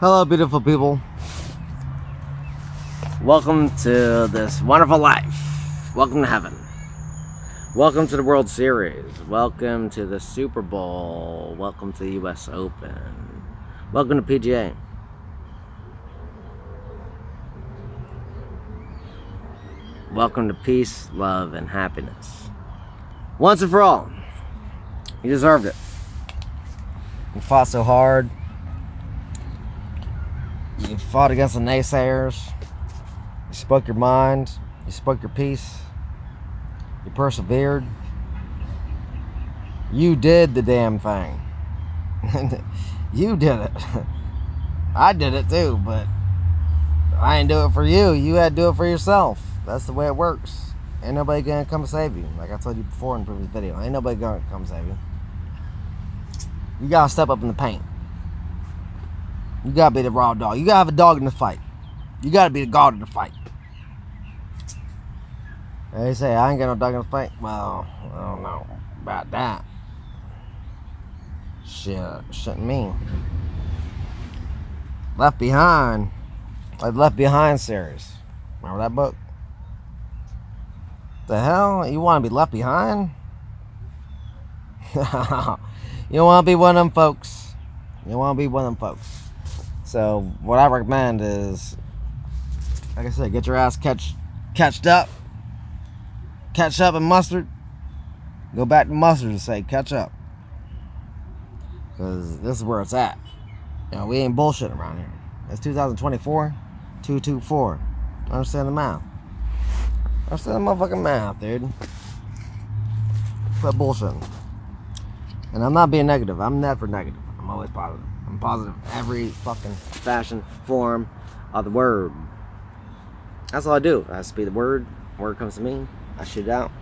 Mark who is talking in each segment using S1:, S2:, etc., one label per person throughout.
S1: Hello, beautiful people. Welcome to this wonderful life. Welcome to heaven. Welcome to the World Series. Welcome to the Super Bowl. Welcome to the U.S. Open. Welcome to PGA. Welcome to peace, love, and happiness. Once and for all. You deserved it. You fought so hard. You fought against the naysayers. You spoke your mind. You spoke your piece. You persevered. You did the damn thing. You did it. I did it too, but I didn't do it for you. You had to do it for yourself. That's the way it works. Ain't nobody gonna come save you. Like I told you before in the previous video. Ain't nobody gonna come save you. You gotta step up in the paint. You gotta be the raw dog. You gotta have a dog in the fight. You gotta be the god in the fight. They say I ain't got no dog in the fight. Well, I don't know about that. Shouldn't mean. Left Behind. Like Left Behind series. Remember that book? The hell? You wanna be left behind? You don't wanna be one of them folks. You don't wanna be one of them folks. So what I recommend is, like I said, get your ass catched up. Catch up in mustard. Go back to mustard and say catch up. Because this is where it's at. You know, we ain't bullshitting around here. It's 2024. 224. Understand the math. Understand the motherfucking math, dude. Quit bullshitting. And I'm not being negative. I'm never negative. I'm always positive. I'm positive every fucking fashion, form of the word. That's all I do. I speak the word. Word comes to me. I shoot it out.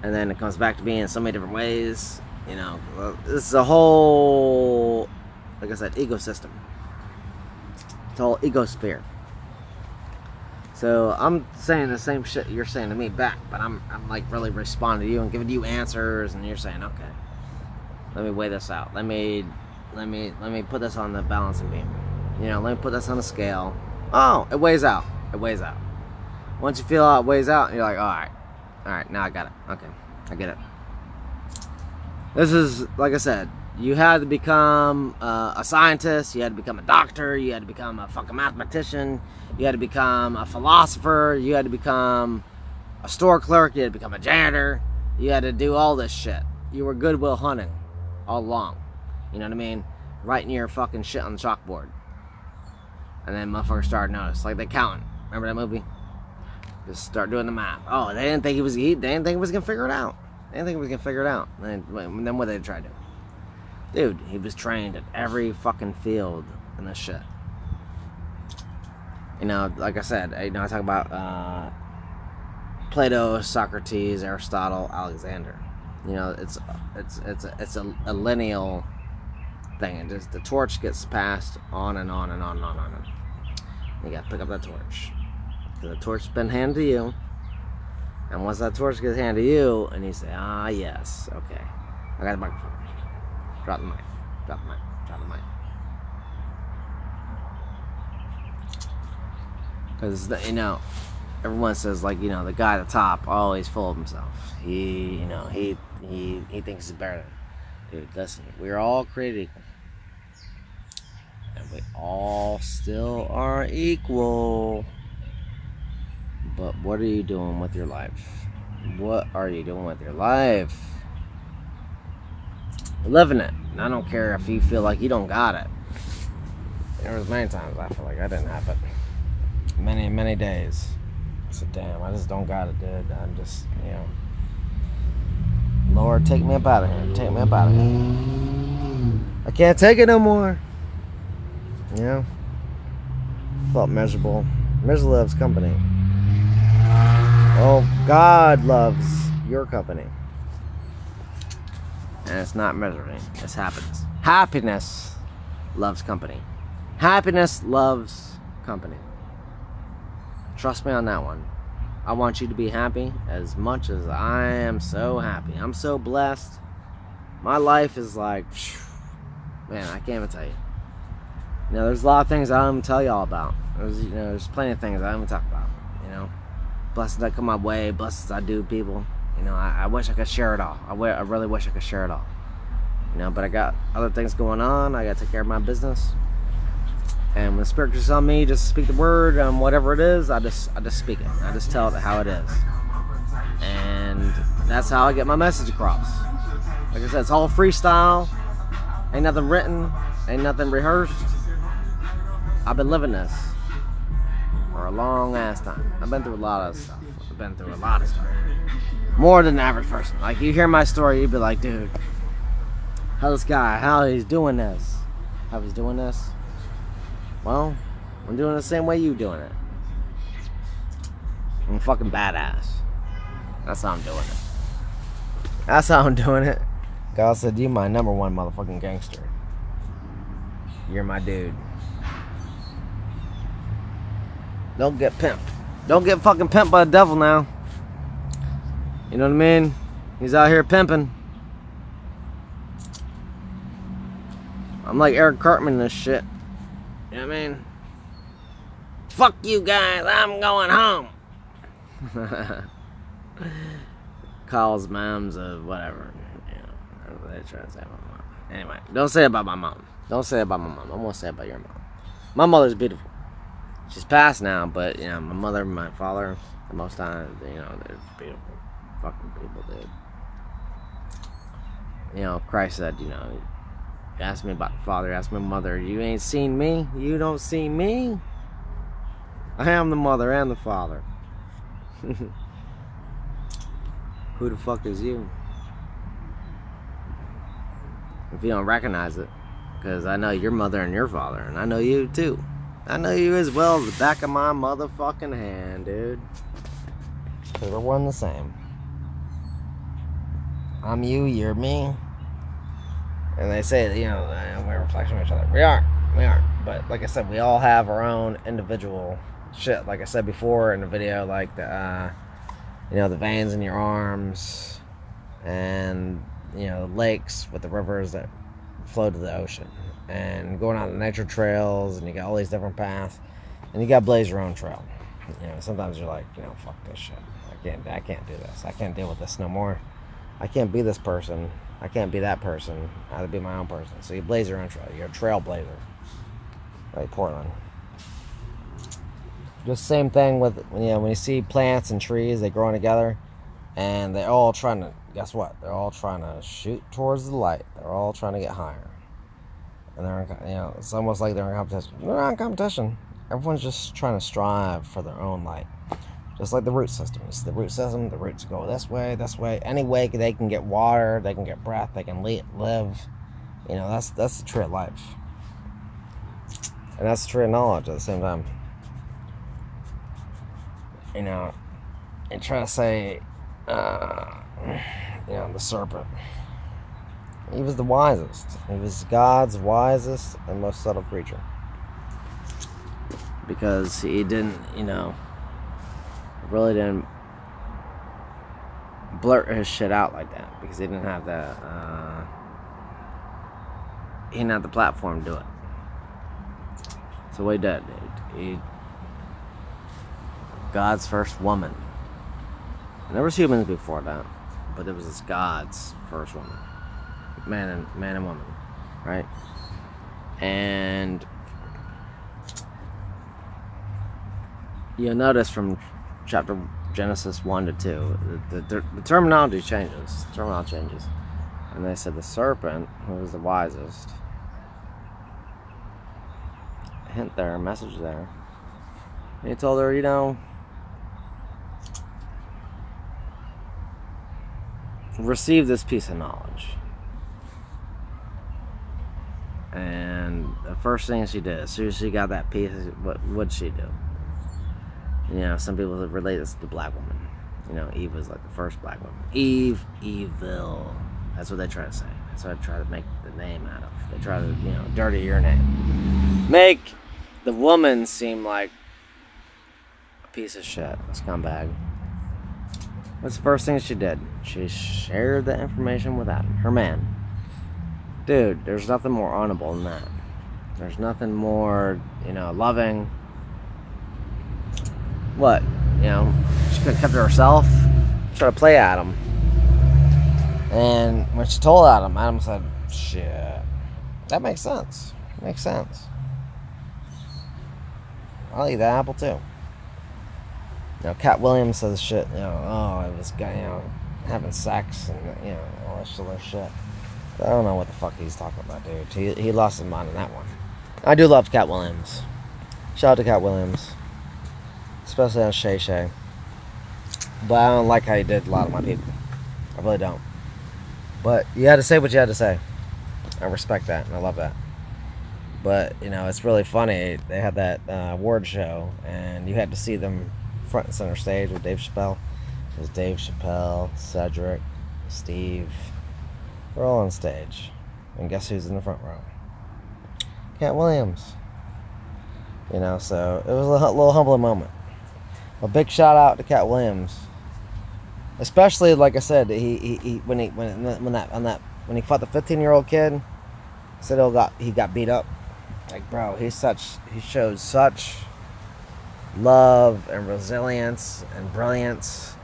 S1: And then it comes back to me in so many different ways. You know, this is a whole, like I said, ecosystem. It's a whole ecosphere. So I'm saying the same shit you're saying to me back, but I'm like really responding to you and giving you answers, and you're saying, okay, let me weigh this out. Let me put this on the balancing beam. You know, let me put this on the scale. Oh, it weighs out. It weighs out. Once you feel how it weighs out, you're like, all right, now I got it. Okay, I get it. This is, like I said, you had to become a scientist, you had to become a doctor, you had to become a fucking mathematician, you had to become a philosopher, you had to become a store clerk, you had to become a janitor, you had to do all this shit. You were Goodwill Hunting all along. You know what I mean? Writing your fucking shit on the chalkboard. And then motherfuckers started notice. Like The Accountant. Remember that movie? Just start doing the math. Oh, they didn't think he was gonna figure it out. They didn't think he was gonna figure it out. And then what did they try to do? Dude, he was trained at every fucking field in this shit. You know, like I said, I talk about Plato, Socrates, Aristotle, Alexander. You know, it's a lineal thing, and just the torch gets passed on and on and on and on and on. You gotta pick up that torch. The torch has been handed to you, and once that torch gets handed to you, and you say, yes, okay, I got the microphone. Drop the mic. Drop the mic. Drop the mic. Because, you know, everyone says, like, you know, the guy at the top, oh, he's full of himself. He thinks he's better. Dude, listen, we're all created equal. And we all still are equal. But what are you doing with your life? What are you doing with your life? Living it. And I don't care if you feel like you don't got it. There was many times I feel like I didn't have it. Many, many days. I said, damn, I just don't got it, dude. I'm just, you know. Lord, take me up out of here. Take me up out of here. I can't take it no more. You know? Felt miserable. Misery loves company. Oh, God loves your company. And it's not misery. It's happiness. Happiness loves company. Happiness loves company. Trust me on that one. I want you to be happy as much as I am so happy. I'm so blessed. My life is like, man, I can't even tell you. You know, there's a lot of things I don't even tell y'all about. There's plenty of things I don't even talk about. You know, blessings that come my way, blessings I do people. You know, I wish I could share it all. I really wish I could share it all. You know, but I got other things going on. I got to take care of my business. And when the Spirit just on me, just speak the word, whatever it is, I just speak it. I just tell it how it is. And that's how I get my message across. Like I said, it's all freestyle. Ain't nothing written. Ain't nothing rehearsed. I've been living this for a long ass time. I've been through a lot of stuff. More than the average person. Like, you hear my story, you'd be like, dude, how he's doing this? How he's doing this? Well, I'm doing it the same way you doing it. I'm fucking badass. That's how I'm doing it. God said, you my number one motherfucking gangster. You're my dude. Don't get pimped. Don't get fucking pimped by the devil now. You know what I mean? He's out here pimping. I'm like Eric Cartman in this shit. You know what I mean? Fuck you guys, I'm going home. Calls moms of whatever. You know, they're trying to say about my mom. Anyway, don't say it about my mom. Don't say it about my mom. I won't say it about your mom. My mother's beautiful. She's passed now, but, you know, my mother and my father, the most times, you know, they're beautiful fucking people, dude. You know, Christ said, you know, he asked me about the Father, asked my mother, you ain't seen me? You don't see me? I am the mother and the Father. Who the fuck is you? If you don't recognize it, because I know your mother and your father, and I know you too. I know you as well as the back of my motherfucking hand, dude. Because we're one the same. I'm you, you're me. And they say that, you know, we're a reflection of each other. We are. But like I said, we all have our own individual shit. Like I said before in the video, like the, you know, the veins in your arms, and, you know, lakes with the rivers that flow to the ocean, and going on the nature trails, and you got all these different paths, and you got to blaze your own trail. You know, sometimes you're like, you know, fuck this shit. I can't do this. I can't deal with this no more. I can't be this person. I can't be that person. I have to be my own person. So you blaze your own trail. You're a trailblazer. Like Portland. Just same thing with, you know, when you see plants and trees, they growing together, and they're all trying to, guess what? They're all trying to shoot towards the light. They're all trying to get higher. And they're, you know, it's almost like they're in competition. They're not in competition. Everyone's just trying to strive for their own light. Just like the root system. It's the root system. The roots go this way. Any way they can get water, they can get breath, they can live. You know, that's the tree of life. And that's the tree of knowledge at the same time. You know, and try to say, you know, the serpent. He was the wisest. He was God's wisest and most subtle creature. Because he didn't, you know, really didn't blurt his shit out like that. Because he didn't have the, he didn't have the platform to do it. So what he did, he God's first woman. And there was humans before that, but it was this God's first woman. Man and woman, right? And you'll notice from chapter Genesis 1 to 2, the terminology changes. And they said the serpent, who was the wisest, hint there, message there. And he told her, you know, receive this piece of knowledge. And the first thing she did, as soon as she got that piece, what'd she do? You know, some people relate this to the black woman. You know, Eve was like the first black woman. Eve, evil. That's what they try to say. That's what they try to make the name out of. They try to, you know, dirty your name. Make the woman seem like a piece of shit, a scumbag. What's the first thing she did? She shared the information with Adam, her man. Dude, there's nothing more honorable than that. There's nothing more, loving. What? She could have kept to herself, try to play Adam. And when she told Adam said, shit. That makes sense. Makes sense. I'll eat that apple too. Cat Williams says shit, I was having sex and, all this other shit. I don't know what the fuck he's talking about, dude. He lost his mind in that one. I do love Cat Williams. Shout out to Cat Williams. Especially on Shay Shay. But I don't like how he did a lot of my people. I really don't. But you had to say what you had to say. I respect that and I love that. But, it's really funny. They had that award show and you had to see them front and center stage with Dave Chappelle. It was Dave Chappelle, Cedric, Steve. We're all on stage. And guess who's in the front row? Cat Williams. So it was a little humbling moment. A big shout out to Cat Williams. Especially, like I said, when he fought the 15-year-old kid, said he got beat up. Like, bro, he showed such love and resilience and brilliance.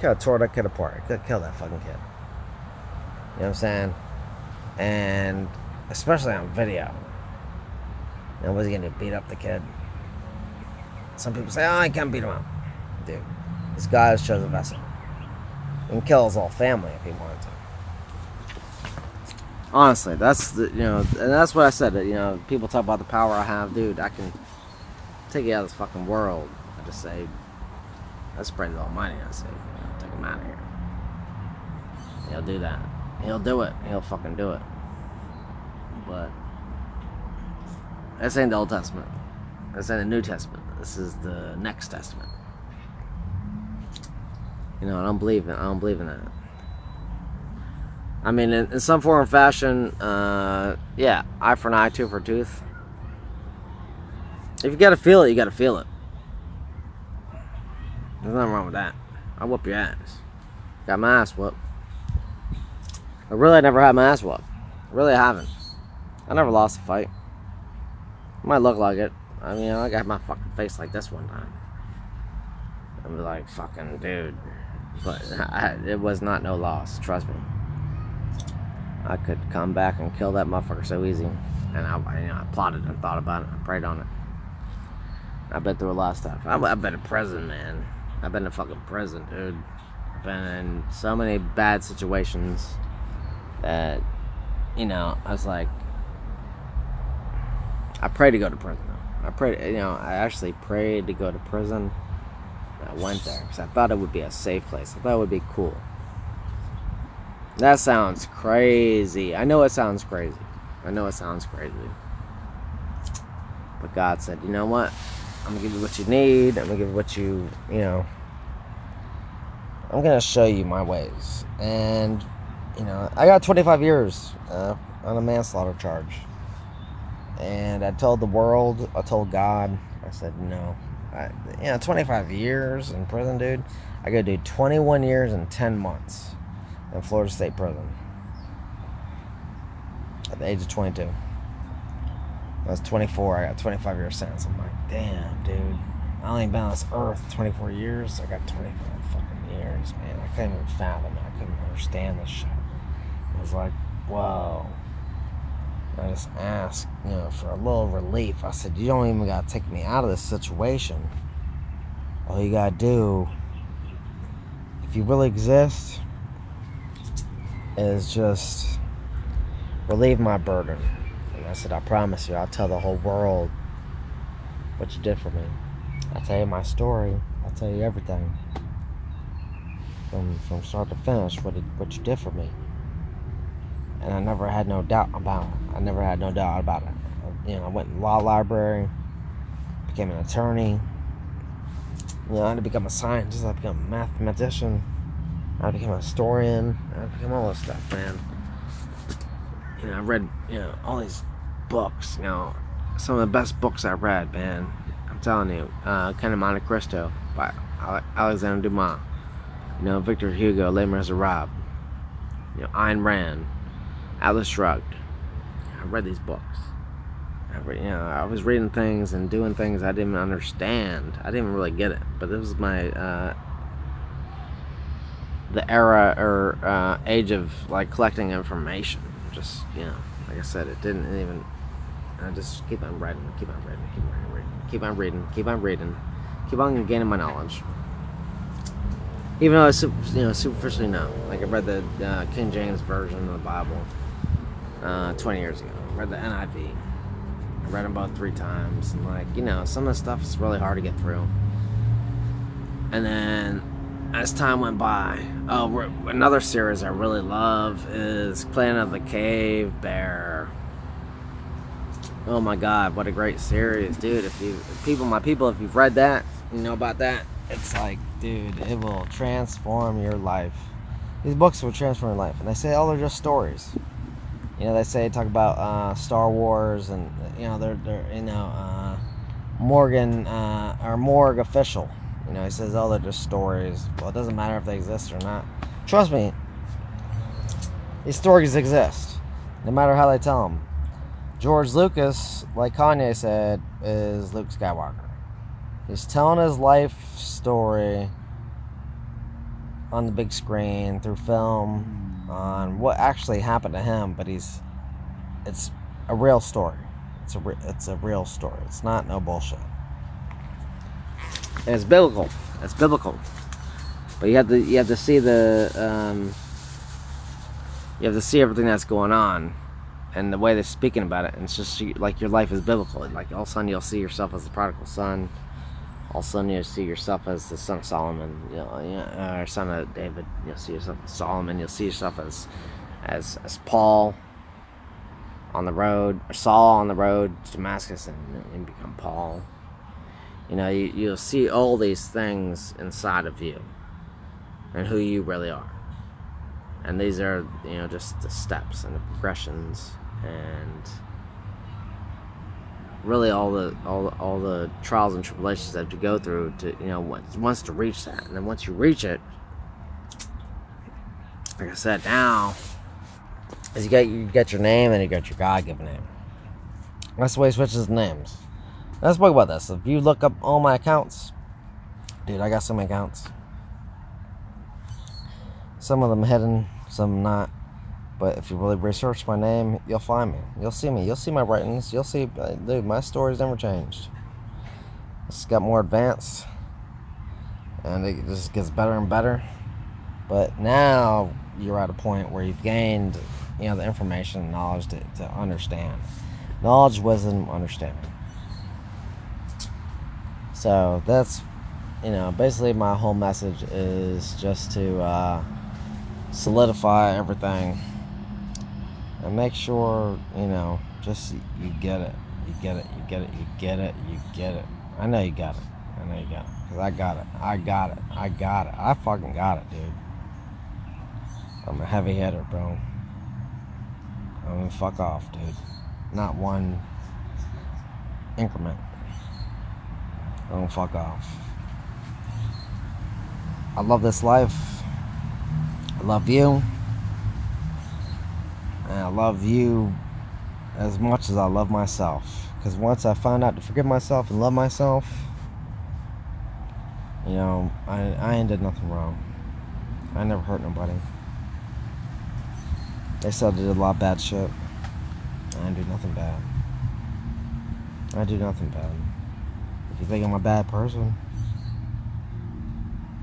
S1: Could have tore that kid apart. Could have killed that fucking kid. You know what I'm saying? And especially on video. Was he gonna beat up the kid? Some people say, I can't beat him up. Dude, this guy has chosen a vessel. He can kill his whole family if he wanted to. Honestly, that's and that's what I said. That, people talk about the power I have, dude. I can take you out of this fucking world. I just say, let's pray to the Almighty. I say, take him out of here. He'll do that. He'll do it. He'll fucking do it. But this ain't the Old Testament. This ain't the New Testament. This is the next testament. I don't believe in that. I mean, in some form or fashion, eye for an eye, tooth for a tooth. If you gotta feel it, you gotta feel it. There's nothing wrong with that. I'll whoop your ass. Got my ass whooped. But really, I never had my ass whooped. Really, I haven't. I never lost a fight. Might look like it. I mean, I got my fucking face like this one time. I'm like, fucking dude. But it was not no loss. Trust me. I could come back and kill that motherfucker so easy. And I plotted and thought about it. I prayed on it. I've been through a lot of stuff. I've been in prison, man. I've been in fucking prison, dude. I've been in so many bad situations that, I was like, I prayed to go to prison. I actually prayed to go to prison. I went there because I thought it would be a safe place. I thought it would be cool. That sounds crazy. I know it sounds crazy. But God said, you know what? I'm going to give you what you need. I'm going to give you what you, I'm going to show you my ways. And, I got 25 years on a manslaughter charge. And I told the world, I told God, I said, no. 25 years in prison, dude. I got to do 21 years and 10 months in Florida State Prison. At the age of 22. When I was 24, I got 25 year sentence. I'm like, damn, dude. I only been on this earth 24 years. I got 25 fucking years, man. I couldn't even fathom it. I couldn't understand this shit. It was like, whoa. I just asked, for a little relief. I said, you don't even got to take me out of this situation. All you got to do, if you really exist, is just relieve my burden. And I said, I promise you, I'll tell the whole world what you did for me. I'll tell you my story. I'll tell you everything. From start to finish, what you did for me. And I never had no doubt about it. I I went in law library, became an attorney. I had to become a scientist. I became a mathematician. I became a historian. I became all this stuff, man. I read, all these books. Some of the best books I read, man. I'm telling you, Count of Monte Cristo by Alexander Dumas. Victor Hugo, Les Miserables. Ayn Rand. Atlas Shrugged. I read these books. I was reading things and doing things I didn't understand. I didn't even really get it. But this was my the era or age of like collecting information. Just like I said, it didn't even. I just keep on writing, keep on reading, keep on reading, keep on reading, keep on reading, keep on gaining my knowledge. Even though I superficially know. Like I read the King James version of the Bible 20 years ago. I read the NIV. I read them both 3 times. And like, some of the stuff is really hard to get through. And then as time went by, another series I really love is Planet of the Cave Bear. Oh my God, what a great series, dude. If you've read that, you know about that, it's like, dude, it will transform your life. These books will transform your life. And they say, they're just stories. They talk about Star Wars and, they're Morgan, or Morgue official. He says, they're just stories. Well, it doesn't matter if they exist or not. Trust me, these stories exist, no matter how they tell them. George Lucas, like Kanye said, is Luke Skywalker. He's telling his life story on the big screen, through film, on what actually happened to him, but it's a real story. It's a real story. It's not no bullshit. And it's biblical. It's biblical. But you have to see you have to see everything that's going on. And the way they're speaking about it, and it's just like your life is biblical. Like all of a sudden you'll see yourself as the prodigal son. All of a sudden you'll see yourself as the son of Solomon, or son of David. You'll see yourself as Solomon. You'll see yourself as Paul on the road, or Saul on the road to Damascus, and become Paul. You'll see all these things inside of you, and who you really are. And these are, just the steps and the progressions, and really all the trials and tribulations that you go through to, once to reach that. And then once you reach it, like I said, now is you get your name and you got your God-given name. That's the way he switches names. Let's talk about this. If you look up all my accounts, dude, I got so many accounts. Some of them hidden, some not. But if you really research my name, you'll find me. You'll see me. You'll see my writings. You'll see, dude, my story's never changed. It's got more advanced. And it just gets better and better. But now you're at a point where you've gained, the information and knowledge to understand. Knowledge, wisdom, understanding. So that's, basically my whole message is just to solidify everything. And make sure, just you get it. You get it. You get it. You get it. You get it. I know you got it. I know you got it. Because I got it. I got it. I got it. I fucking got it, dude. I'm a heavy hitter, bro. I mean, fuck off, dude. Not one increment. Don't fuck off. I love this life. I love you. And I love you as much as I love myself. Because once I find out to forgive myself and love myself, I ain't did nothing wrong. I never hurt nobody. They said I did a lot of bad shit. I didn't do nothing bad. I do nothing bad. If you think I'm a bad person,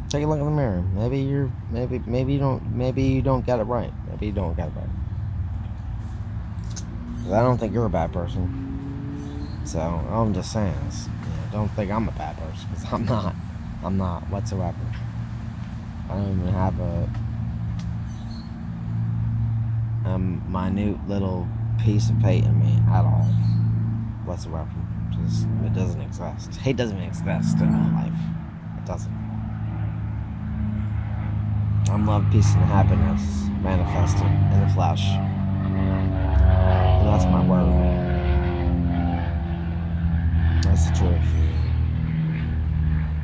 S1: take a look in the mirror. Maybe you don't get it right. Maybe you don't get it right. 'Cause I don't think you're a bad person. So I'm just saying, don't think I'm a bad person, because I'm not. I'm not whatsoever. I don't even have a minute little piece of hate in me at all, whatsoever. Just, it doesn't exist. Hate doesn't exist in my life. It doesn't. I'm love, peace, and happiness manifested in the flesh. And that's my word. That's the truth.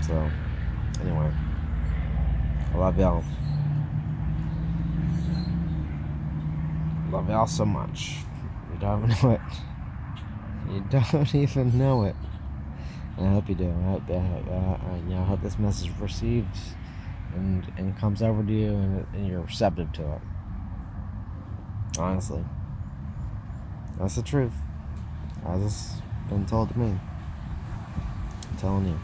S1: So, anyway, I love y'all. Love y'all so much. You don't know it. You don't even know it. And I hope you do. I hope this message receives and comes over to you, and you're receptive to it. Honestly, that's the truth. As it's been told to me. I'm telling you.